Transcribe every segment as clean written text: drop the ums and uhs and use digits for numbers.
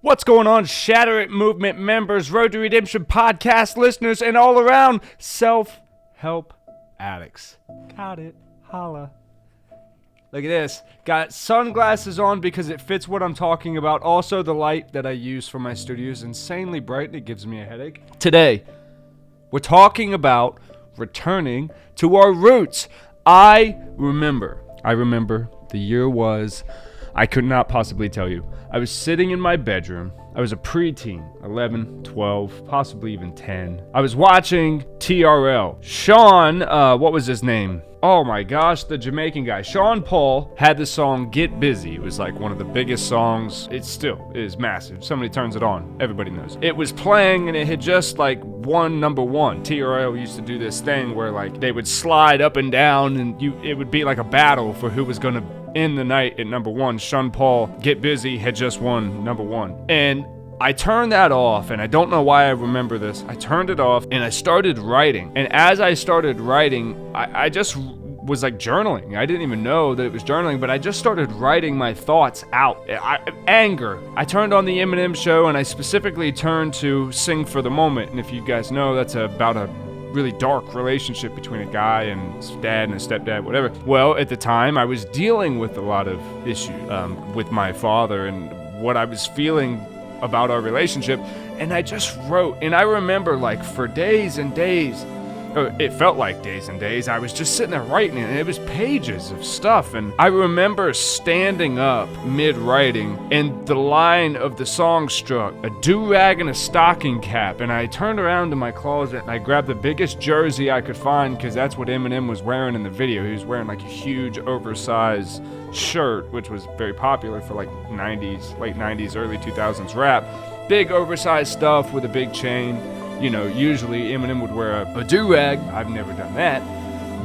What's going on, Shatter It Movement members, Road to Redemption podcast listeners, and all around self-help addicts? Got it. Holla. Look at this. Got sunglasses on because it fits what I'm talking about. Also, the light that I use for my studio is insanely bright and it gives me a headache. Today, we're talking about returning to our roots. I remember the year was, I could not possibly tell you. I was sitting in my bedroom. I was a preteen, 11, 12, possibly even 10. I was watching TRL. Sean, what was his name? Oh my gosh, the Jamaican guy. Sean Paul had the song Get Busy. It was like one of the biggest songs. It still is massive. Somebody turns it on. Everybody knows. It was playing and it had just like won number one. TRL used to do this thing where like they would slide up and down and it would be like a battle for who was going to end the night at number one. Sean Paul, Get Busy had just won number one. And I turned that off, and I don't know why I remember this. I turned it off, and I started writing. And as I started writing, I just was like journaling. I didn't even know that it was journaling, but I just started writing my thoughts out. Anger. I turned on the Eminem show, and I specifically turned to Sing for the Moment. And if you guys know, that's about a really dark relationship between a guy and his dad and his stepdad, whatever. Well, at the time, I was dealing with a lot of issues with my father and what I was feeling about our relationship, and I just wrote. And I remember, like, for days and days, it felt like days and days, I was just sitting there writing it, and it was pages of stuff. And I remember standing up mid-writing, and the line of the song struck, a do-rag and a stocking cap, and I turned around to my closet, and I grabbed the biggest jersey I could find, because that's what Eminem was wearing in the video. He was wearing, like, a huge, oversized shirt, which was very popular for, like, 90s, late 90s, early 2000s rap. Big, oversized stuff with a big chain. You know, usually Eminem would wear a do-rag. I've never done that.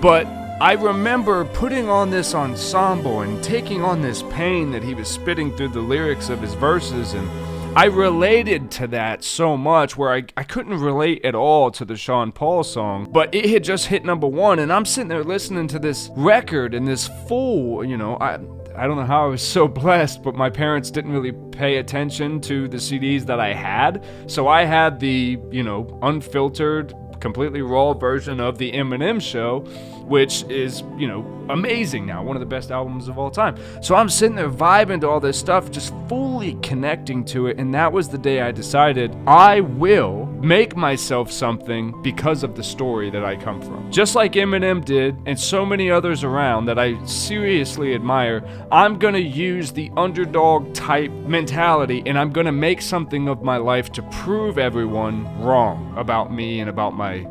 But I remember putting on this ensemble and taking on this pain that he was spitting through the lyrics of his verses, and I related to that so much where I couldn't relate at all to the Sean Paul song, but it had just hit number one, and I'm sitting there listening to this record and this full, you know, I don't know how I was so blessed, but my parents didn't really pay attention to the CDs that I had. So I had the, you know, unfiltered, completely raw version of the Eminem show, which is, you know, amazing now. One of the best albums of all time. So I'm sitting there vibing to all this stuff, just fully connecting to it. And that was the day I decided I will make myself something because of the story that I come from. Just like Eminem did, and so many others around that I seriously admire, I'm gonna use the underdog type mentality, and I'm gonna make something of my life to prove everyone wrong about me and about my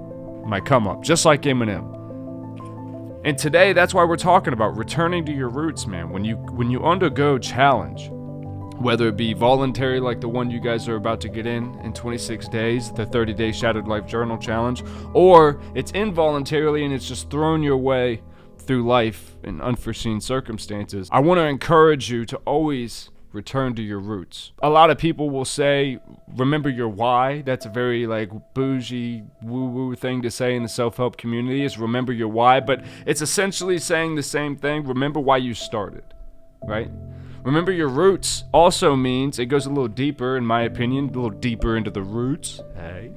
come up, just like Eminem. And today, that's why we're talking about returning to your roots, man. When you undergo challenge, whether it be voluntary like the one you guys are about to get in 26 days, the 30-day Shattered Life Journal Challenge, or it's involuntarily and it's just thrown your way through life in unforeseen circumstances, I want to encourage you to always return to your roots. A lot of people will say, remember your why. That's a very like bougie woo-woo thing to say in the self-help community, is remember your why, but it's essentially saying the same thing. Remember why you started, right? Remember your roots also means, it goes a little deeper in my opinion, a little deeper into the roots, hey.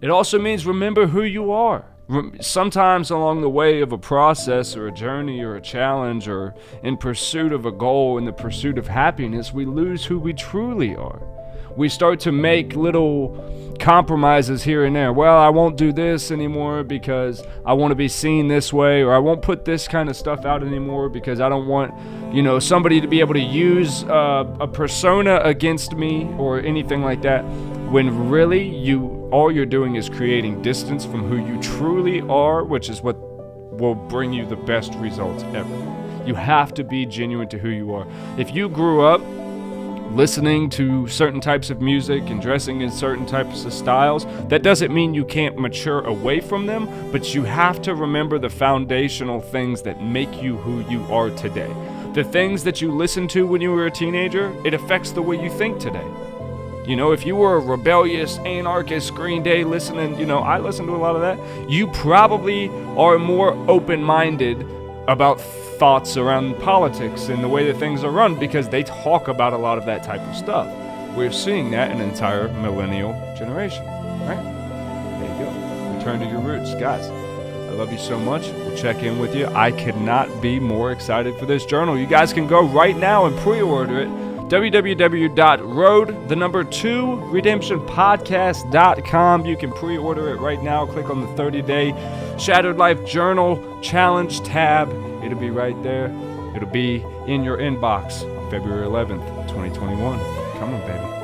It also means remember who you are. Sometimes along the way of a process or a journey or a challenge or in pursuit of a goal, in the pursuit of happiness, we lose who we truly are. We start to make little compromises here and there. Well, I won't do this anymore because I want to be seen this way, or I won't put this kind of stuff out anymore because I don't want, you know, somebody to be able to use a persona against me or anything like that. When really all you're doing is creating distance from who you truly are, which is what will bring you the best results ever. You have to be genuine to who you are. If you grew up listening to certain types of music and dressing in certain types of styles, that doesn't mean you can't mature away from them, but you have to remember the foundational things that make you who you are today. The things that you listened to when you were a teenager, it affects the way you think today. You know, if you were a rebellious, anarchist, Green Day listening, you know, I listen to a lot of that, you probably are more open-minded about thoughts around politics and the way that things are run because they talk about a lot of that type of stuff. we're seeing that in an entire millennial generation, right? There you go. Return to your roots. Guys, I love you so much. We'll check in with you. I could not be more excited for this journal. You guys can go right now and pre-order it. www.road2redemptionpodcast.com. You can pre-order it right now. Click on the 30-day Shattered Life Journal Challenge tab. It'll be right there. It'll be in your inbox on February 11th, 2021. Come on, baby.